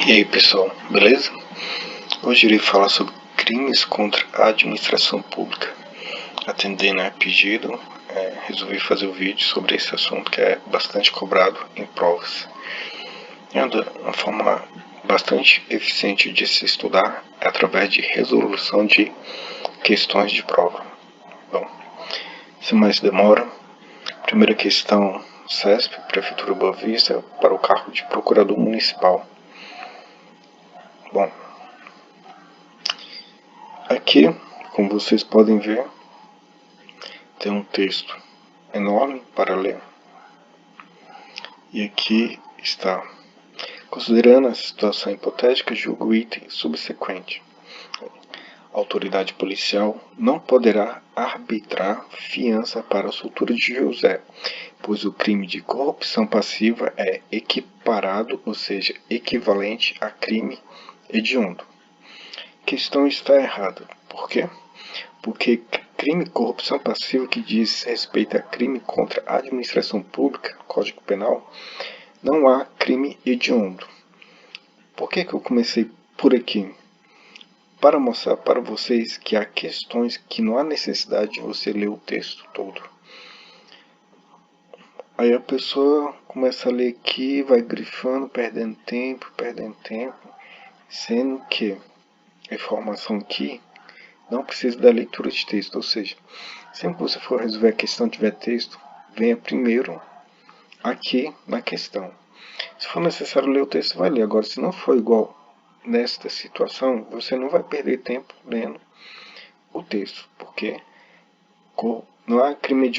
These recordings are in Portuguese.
E aí pessoal, beleza? Hoje irei falar sobre crimes contra a administração pública. Atendendo a pedido, resolvi fazer um vídeo sobre esse assunto que é bastante cobrado em provas. Uma forma bastante eficiente de se estudar é através de resolução de questões de prova. Bom, sem mais demora, primeira questão: CESP, Prefeitura Boa Vista, para o cargo de Procurador Municipal. Bom, aqui, como vocês podem ver, tem um texto enorme para ler. E aqui está: considerando a situação hipotética, julgo o item subsequente. A autoridade policial não poderá arbitrar fiança para a soltura de José, pois o crime de corrupção passiva é equiparado, ou seja, equivalente a crime hediondo. A questão está errada. Por quê? Porque crime corrupção passiva, que diz respeito a crime contra a administração pública, Código Penal, não há crime hediondo. Por que eu comecei por aqui? Para mostrar para vocês que há questões que não há necessidade de você ler o texto todo. Aí a pessoa começa a ler aqui, vai grifando, perdendo tempo, sendo que a informação aqui não precisa da leitura de texto, ou seja, sempre que você for resolver a questão tiver texto, venha primeiro aqui na questão. Se for necessário ler o texto, vai ler. Agora, se não for igual nesta situação, você não vai perder tempo lendo o texto, porque não há crime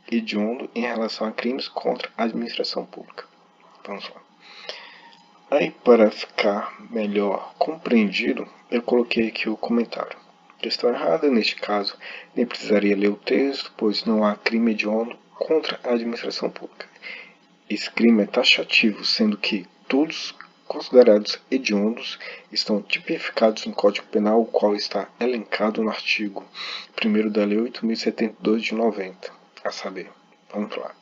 hediondo em relação a crimes contra a administração pública. Vamos lá. Aí, para ficar melhor compreendido, eu coloquei aqui o comentário. Questão errada: neste caso, nem precisaria ler o texto, pois não há crime hediondo contra a administração pública. Esse crime é taxativo, sendo que todos considerados hediondos estão tipificados no Código Penal, o qual está elencado no artigo 1º da Lei 8.072 de 90, a saber, vamos lá.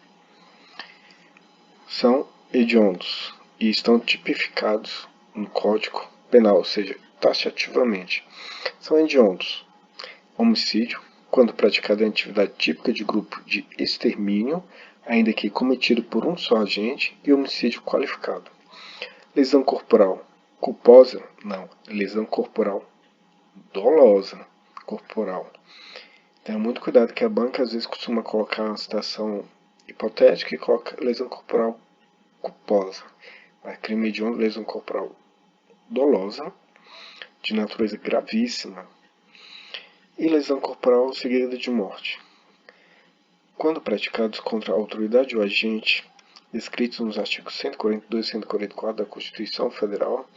São hediondos e estão tipificados no Código Penal, ou seja, taxativamente. São hediondos: homicídio, quando praticado em atividade típica de grupo de extermínio, ainda que cometido por um só agente, e homicídio qualificado. Lesão corporal culposa? Não. Lesão corporal dolosa corporal. Tenha muito cuidado, que a banca às vezes costuma colocar uma situação hipotética e coloca lesão corporal culposa. Mas crime hediondo, lesão corporal dolosa, de natureza gravíssima, e lesão corporal seguida de morte, quando praticados contra a autoridade ou agente, descritos nos artigos 142 e 144 da Constituição Federal,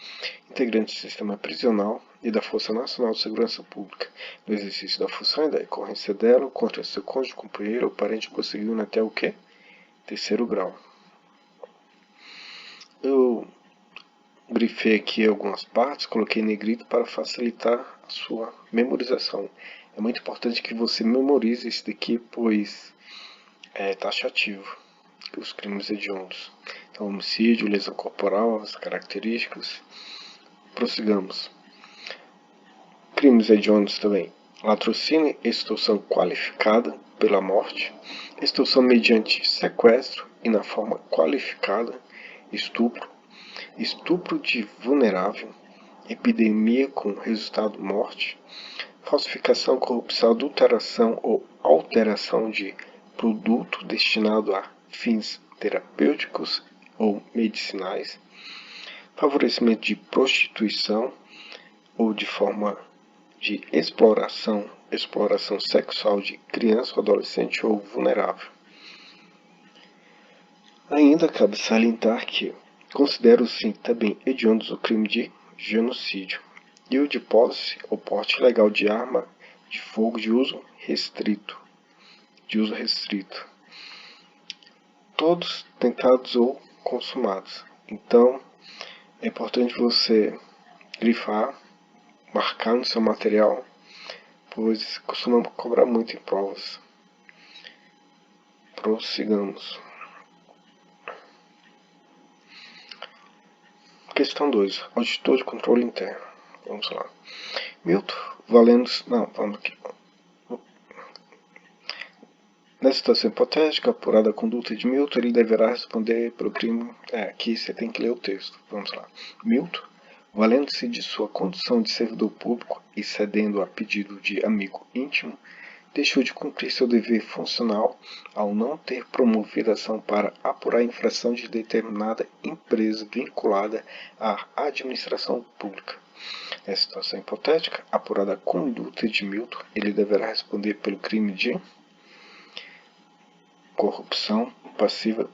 integrantes do sistema prisional e da Força Nacional de Segurança Pública, no exercício da função e da ocorrência dela, contra seu cônjuge, companheiro ou parente conseguindo até o quê? 3º grau. Eu grifei aqui algumas partes, coloquei em negrito para facilitar a sua memorização. É muito importante que você memorize isso daqui, pois é taxativo, os crimes hediondos. Então, homicídio, lesão corporal, as características. Prossigamos. Crimes hediondos também: latrocínio, extorsão qualificada pela morte, extorsão mediante sequestro e na forma qualificada, estupro, estupro de vulnerável, epidemia com resultado morte, falsificação, corrupção, adulteração ou alteração de produto destinado a fins terapêuticos ou medicinais, favorecimento de prostituição ou de forma de exploração sexual de criança ou adolescente ou vulnerável. Ainda cabe salientar que considero-se também hediondos o crime de genocídio e o de posse ou porte ilegal de arma de fogo de uso restrito. Todos tentados ou consumados. Então, é importante você grifar, marcar no seu material, pois costumam cobrar muito em provas. Prossigamos. Questão 2. Auditor de controle interno. Vamos lá. Milton, valendo-se... Não, vamos aqui. Nessa situação hipotética, apurada a conduta de Milton, ele deverá responder pelo crime... aqui você tem que ler o texto. Vamos lá. Milton, valendo-se de sua condição de servidor público e cedendo a pedido de amigo íntimo, deixou de cumprir seu dever funcional ao não ter promovido ação para apurar a infração de determinada empresa vinculada à administração pública. Nessa situação hipotética, apurada a conduta de Milton, ele deverá responder pelo crime de corrupção passiva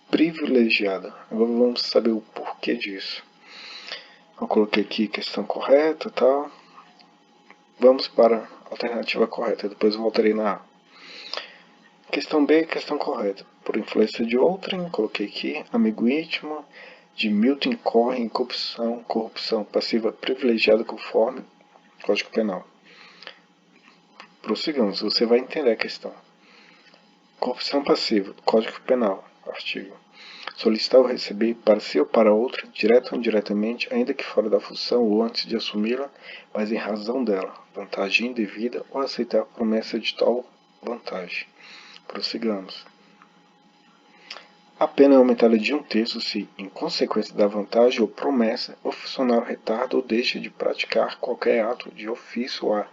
privilegiada. Agora vamos saber o porquê disso. Eu coloquei aqui questão correta, tal. Vamos para a alternativa correta, depois eu voltarei na A. Questão B, questão correta. Por influência de outrem, coloquei aqui, amigo íntimo de Milton incorre em corrupção passiva privilegiada conforme Código Penal. Prossigamos, você vai entender a questão. Corrupção passiva, Código Penal, artigo. Solicitar ou receber para si ou para outra, direto ou indiretamente, ainda que fora da função ou antes de assumi-la, mas em razão dela, vantagem indevida ou aceitar a promessa de tal vantagem. Prossigamos. A pena é aumentada de 1/3 se, em consequência da vantagem ou promessa, o funcionário retarda ou deixa de praticar qualquer ato de ofício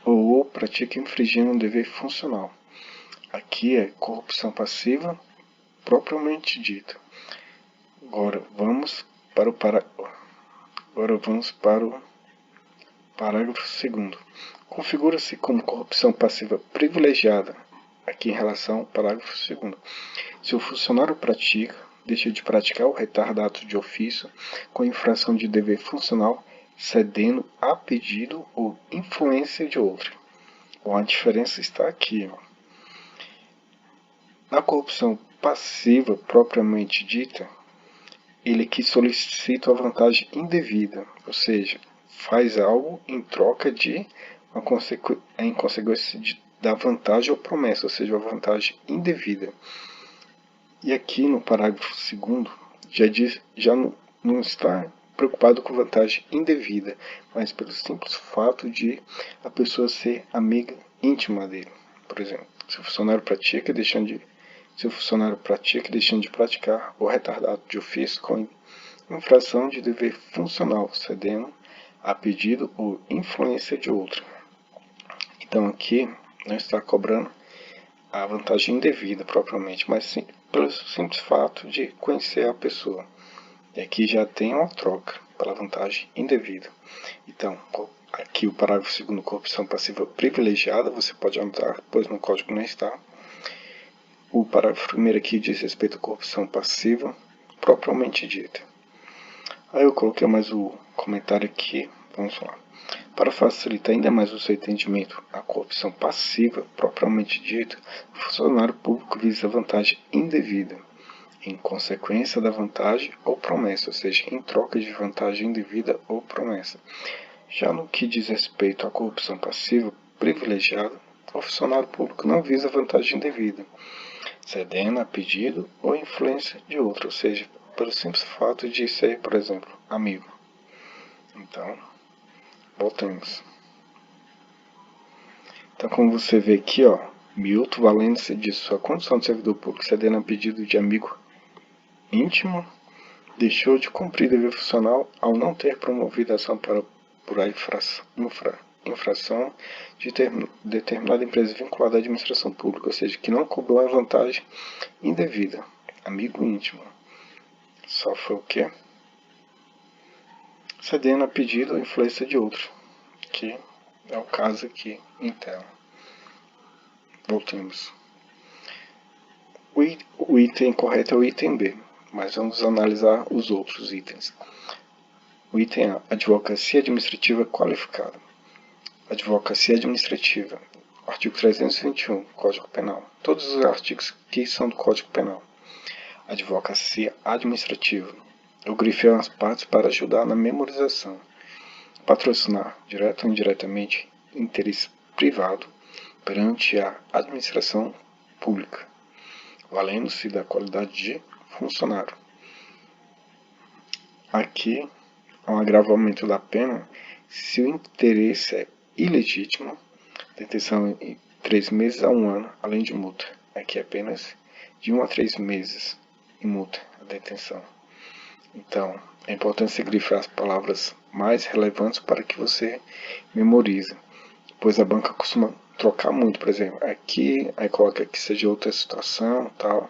ou pratica infringindo um dever funcional. Aqui é corrupção passiva propriamente dita. Agora vamos para o parágrafo 2º. Configura-se como corrupção passiva privilegiada, aqui em relação ao parágrafo 2º, se o funcionário deixa de praticar ou retarda ato de ofício com infração de dever funcional, cedendo a pedido ou influência de outro. Bom, a diferença está aqui. Na corrupção passiva propriamente dita, ele que solicita a vantagem indevida, ou seja, faz algo em troca de em consequência da vantagem ou promessa, ou seja, a vantagem indevida. E aqui no parágrafo 2º já não está preocupado com vantagem indevida, mas pelo simples fato de a pessoa ser amiga íntima dele. Por exemplo, se o funcionário pratica deixando de praticar ou retardar ato de ofício com infração de dever funcional, cedendo a pedido ou influência de outro. Então aqui não está cobrando a vantagem indevida propriamente, mas sim pelo simples fato de conhecer a pessoa. E aqui já tem uma troca pela vantagem indevida. Então, aqui o parágrafo 2º, corrupção passiva privilegiada, você pode anotar, pois no código não está. O parágrafo 1º aqui diz respeito à corrupção passiva propriamente dita. Aí eu coloquei mais o comentário aqui, vamos lá. Para facilitar ainda mais o seu entendimento, a corrupção passiva propriamente dita, o funcionário público visa vantagem indevida, em consequência da vantagem ou promessa, ou seja, em troca de vantagem indevida ou promessa. Já no que diz respeito à corrupção passiva privilegiada, o funcionário público não visa vantagem indevida, cedendo a pedido ou influência de outro, ou seja, pelo simples fato de ser, por exemplo, amigo. Então, voltamos. Então, como você vê aqui, Milton, valendo-se de sua condição de servidor público, cedendo a pedido de amigo íntimo, deixou de cumprir dever funcional ao não ter promovido ação para apurar infração de determinada empresa vinculada à administração pública, ou seja, que não cobrou a vantagem indevida. Amigo íntimo. Só foi o quê? Cedendo a pedido ou influência de outro, que é o caso aqui em tela. Voltemos. O item correto é o item B, mas vamos analisar os outros itens. O item A, advocacia administrativa qualificada. Advocacia administrativa, artigo 321, Código Penal. Todos os artigos que são do Código Penal. Advocacia administrativa. Eu grifei umas partes para ajudar na memorização. Patrocinar, direto ou indiretamente, interesse privado perante a administração pública, valendo-se da qualidade de funcionário. aqui há um agravamento da pena se o interesse é ilegítimo, detenção em 3 meses a 1 ano, além de multa. Aqui é apenas de 1 a 3 meses em multa a detenção. Então, é importante você grifar as palavras mais relevantes para que você memorize, pois a banca costuma trocar muito, por exemplo, aqui, aí coloca que seja outra situação, tal.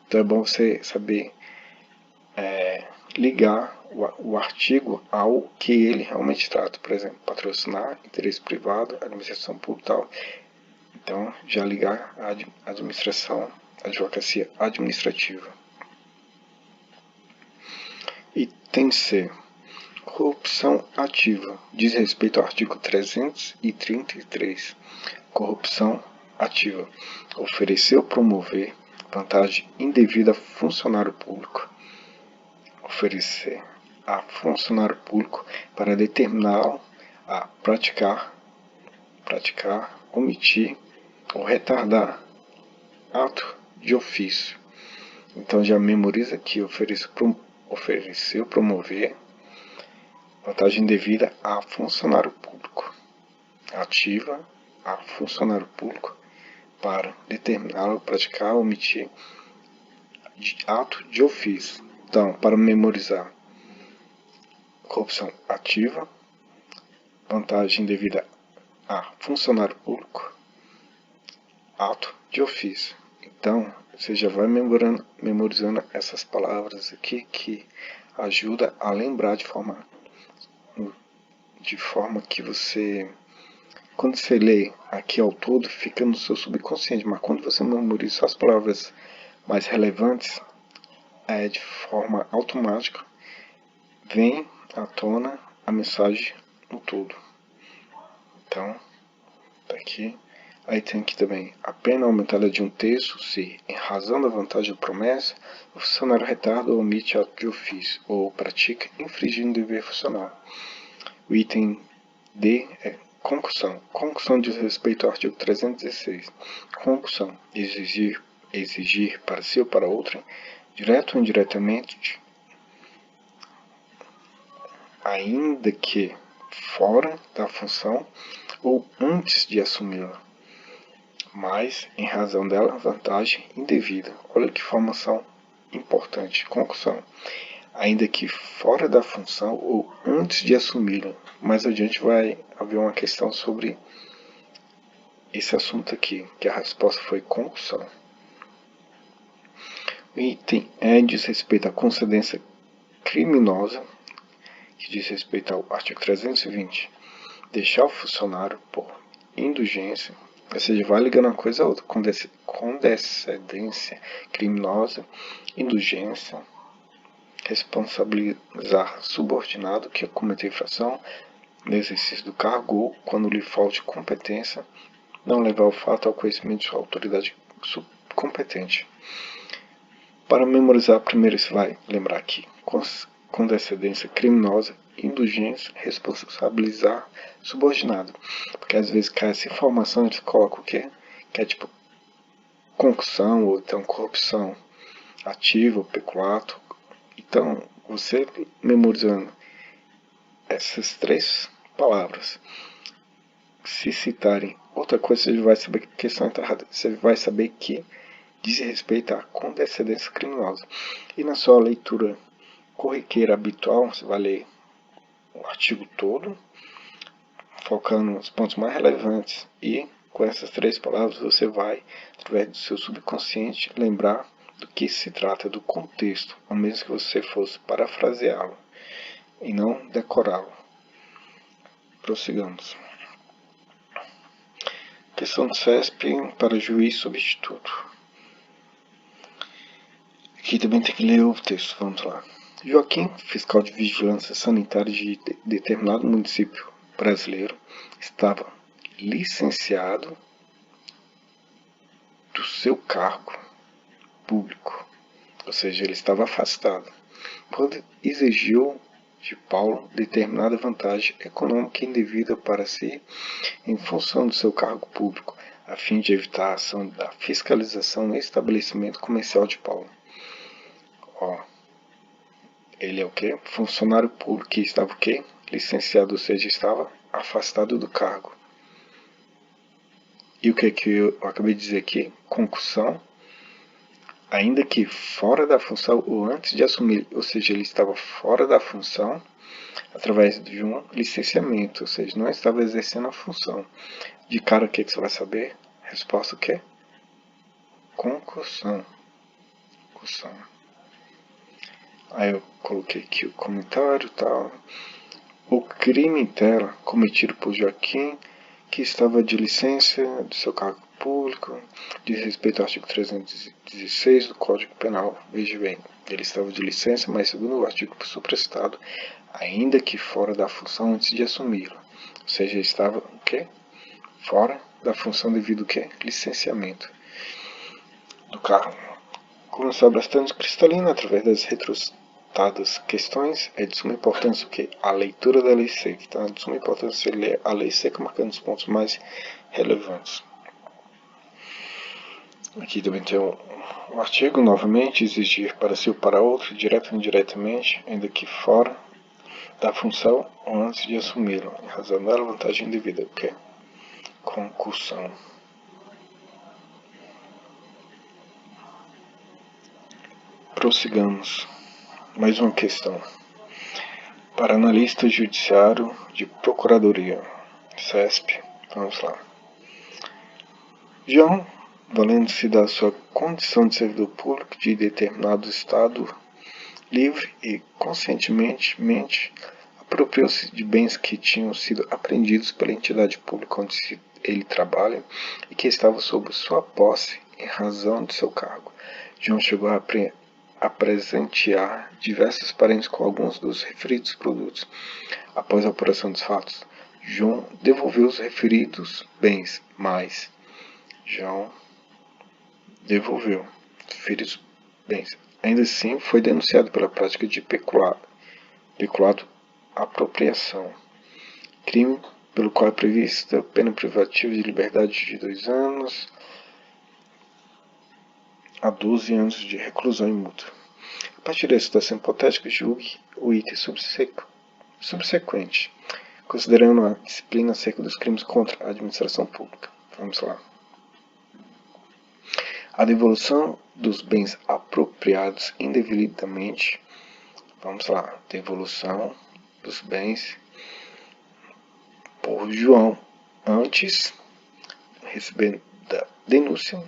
Então é bom você saber ligar o artigo ao que ele realmente trata, por exemplo, patrocinar, interesse privado, administração pública, tal. Então, já ligar a administração, advocacia administrativa. Item C. Corrupção ativa. Diz respeito ao artigo 333. Corrupção ativa. Oferecer ou promover vantagem indevida a funcionário público. Oferecer a funcionário público para determiná-lo a praticar, omitir ou retardar ato de ofício. Então já memoriza aqui, oferecer ou promover vantagem indevida a funcionário público. Ativa a funcionário público para determiná-lo a praticar, omitir ato de ofício. Então, para memorizar, corrupção ativa, vantagem indevida a funcionário público, ato de ofício. Então, você já vai memorizando essas palavras aqui que ajuda a lembrar de forma que você, quando você lê aqui ao todo, fica no seu subconsciente, mas quando você memoriza só as palavras mais relevantes, de forma automática, vem à tona a mensagem no todo. Então, tá aqui. Aí tem aqui também a pena aumentada de 1/3 se, em razão da vantagem ou promessa, o funcionário retarda ou omite ato de ofício ou pratica infringindo o dever funcional. O item D é concussão. Concussão diz respeito ao artigo 316. Concussão, exigir para si ou para outrem, direto ou indiretamente, ainda que fora da função ou antes de assumi-la, mas, em razão dela, vantagem indevida. Olha que formação importante. Concussão, ainda que fora da função ou antes de assumi-la. Mais adiante vai haver uma questão sobre esse assunto aqui, que a resposta foi concussão. O item E diz respeito à concedência criminosa, que diz respeito ao artigo 320. Deixar o funcionário por indulgência, ou seja, vai ligando uma coisa a outra, condescendência criminosa, indulgência, responsabilizar subordinado que cometeu infração no exercício do cargo ou, quando lhe falte competência, não levar o fato ao conhecimento de sua autoridade competente. Para memorizar, primeiro você vai lembrar aqui, condescendência criminosa, indulgência, responsabilizar subordinado. Porque às vezes cai essa informação e eles colocam o quê? Que é tipo concussão ou então corrupção ativa ou peculato. Então, você memorizando essas 3 palavras, se citarem outra coisa, você vai saber que questão está errada. Você vai saber que diz respeito à condescendência criminosa. E na sua leitura corriqueira habitual, você vai ler o artigo todo, focando nos pontos mais relevantes, e com essas 3 palavras você vai, através do seu subconsciente, lembrar do que se trata, do contexto, a menos que você fosse parafraseá-lo e não decorá-lo. Prossigamos. Questão do CESP para juiz substituto. Aqui também tem que ler o texto, vamos lá. Joaquim, fiscal de vigilância sanitária de determinado município brasileiro, estava licenciado do seu cargo público, ou seja, ele estava afastado, quando exigiu de Paulo determinada vantagem econômica indevida para si em função do seu cargo público, a fim de evitar a ação da fiscalização no estabelecimento comercial de Paulo. ele é o quê? Funcionário público que estava o quê? Licenciado, ou seja, estava afastado do cargo. E o que eu acabei de dizer aqui? Concussão, ainda que fora da função ou antes de assumir, ou seja, ele estava fora da função através de um licenciamento, ou seja, não estava exercendo a função. De cara, o que você vai saber? Resposta o quê? Concussão. Concussão. Aí eu coloquei aqui o comentário e tal. O crime em tela cometido por Joaquim, que estava de licença do seu cargo público, diz respeito ao artigo 316 do Código Penal. Veja bem, ele estava de licença, mas segundo o artigo suprastado, ainda que fora da função antes de assumi-la. Ou seja, estava o quê? Fora da função devido ao quê? Licenciamento do cargo. Como essa obra bastante cristalina, através das retrostadas questões, é de suma importância que a leitura da lei seca. Então, é de suma importância você ler a lei seca, marcando os pontos mais relevantes. Aqui também tem um artigo, novamente, exigir para si ou para outro, direto ou indiretamente, ainda que fora da função ou antes de assumi-la, em razão da vantagem devida, que é concussão. Prossigamos. Mais uma questão. Para analista judiciário de procuradoria, CESP, vamos lá. João, valendo-se da sua condição de servidor público de determinado estado, livre e conscientemente, apropriou-se de bens que tinham sido apreendidos pela entidade pública onde ele trabalha e que estavam sob sua posse em razão de seu cargo. João chegou a presentear diversos parentes com alguns dos referidos produtos. Após a apuração dos fatos, João devolveu os referidos bens, mas João devolveu os referidos bens. Ainda assim, foi denunciado pela prática de peculado apropriação, crime pelo qual é prevista pena privativa de liberdade de 2 anos a 12 anos de reclusão e multa. A partir da situação hipotética, julgue o item subsequente, considerando a disciplina acerca dos crimes contra a administração pública. Vamos lá. A devolução dos bens apropriados indevidamente. Vamos lá. Devolução dos bens por João antes recebendo da denúncia.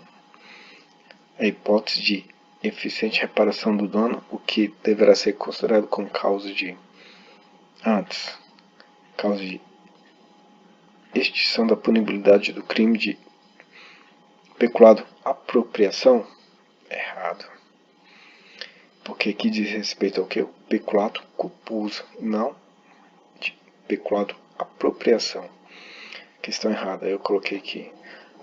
A hipótese de eficiente reparação do dano, o que deverá ser considerado como causa de extinção da punibilidade do crime de peculado apropriação. Errado. Porque aqui diz respeito ao que? O peculado culposo, não de peculado apropriação. Questão errada. Eu coloquei aqui.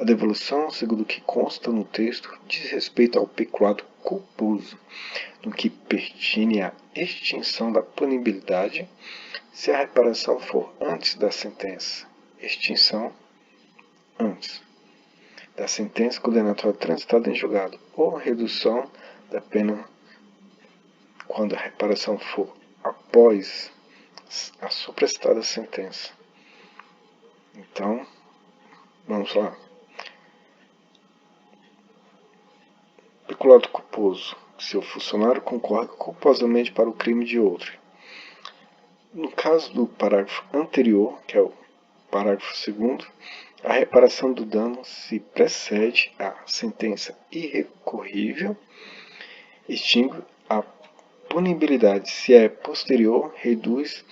A devolução, segundo o que consta no texto, diz respeito ao peculado culposo, no que pertine à extinção da punibilidade, se a reparação for antes da sentença. Extinção antes da sentença condenatória transitada em julgado, ou redução da pena quando a reparação for após a suprestada sentença. Então, vamos lá. Peculado culposo. Se o funcionário concorre culposamente para o crime de outro. No caso do parágrafo anterior, que é o parágrafo 2º, a reparação do dano se precede a sentença irrecorrível, extingue a punibilidade. Se é posterior, reduz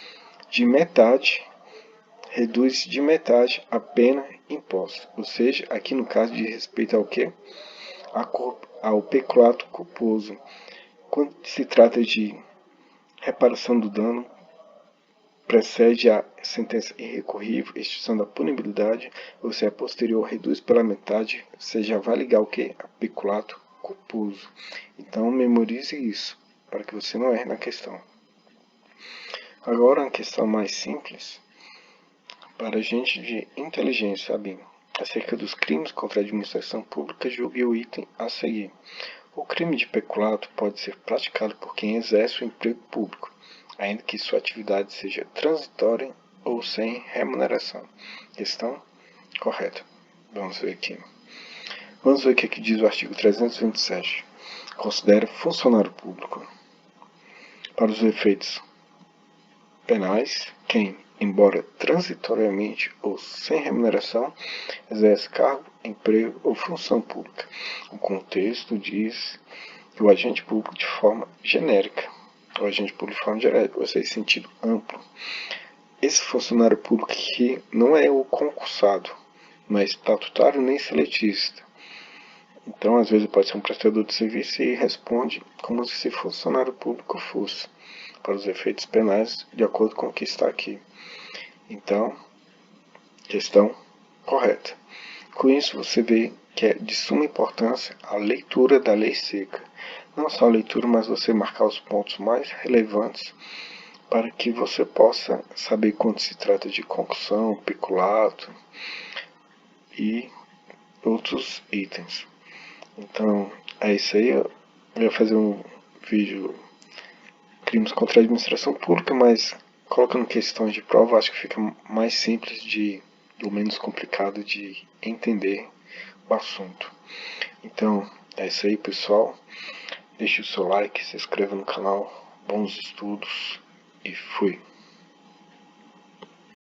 de metade a pena imposta. Ou seja, aqui no caso de respeito ao quê? Ao peculado culposo. Quando se trata de reparação do dano, precede a sentença irrecorrível, extinção da punibilidade, ou se é posterior, reduz pela metade, você já vai ligar o que? A peculado culposo. Então, memorize isso, para que você não erre na questão. Agora, uma questão mais simples, para a gente de inteligência, sabe? Acerca dos crimes contra a administração pública, julgue o item a seguir. O crime de peculato pode ser praticado por quem exerce o emprego público, ainda que sua atividade seja transitória ou sem remuneração. Questão correta. Vamos ver aqui. Vamos ver o que diz o artigo 327. Considera funcionário público, para os efeitos penais, quem, embora transitoriamente ou sem remuneração, exerce cargo, emprego ou função pública. O contexto diz que o agente público de forma genérica, o agente público de forma genérica, ou seja, em sentido amplo. Esse funcionário público que não é o concursado, não é estatutário nem seletista. Então, às vezes, pode ser um prestador de serviço e responde como se funcionário público fosse, para os efeitos penais, de acordo com o que está aqui. Então, questão correta. Com isso, você vê que é de suma importância a leitura da lei seca. Não só a leitura, mas você marcar os pontos mais relevantes para que você possa saber quando se trata de concussão, peculato e outros itens. Então, é isso aí. Eu ia fazer um vídeo crimes contra a administração pública, mas colocando questões de prova, acho que fica mais simples ou menos complicado de entender o assunto. Então, é isso aí, pessoal. Deixe o seu like, se inscreva no canal. Bons estudos e fui.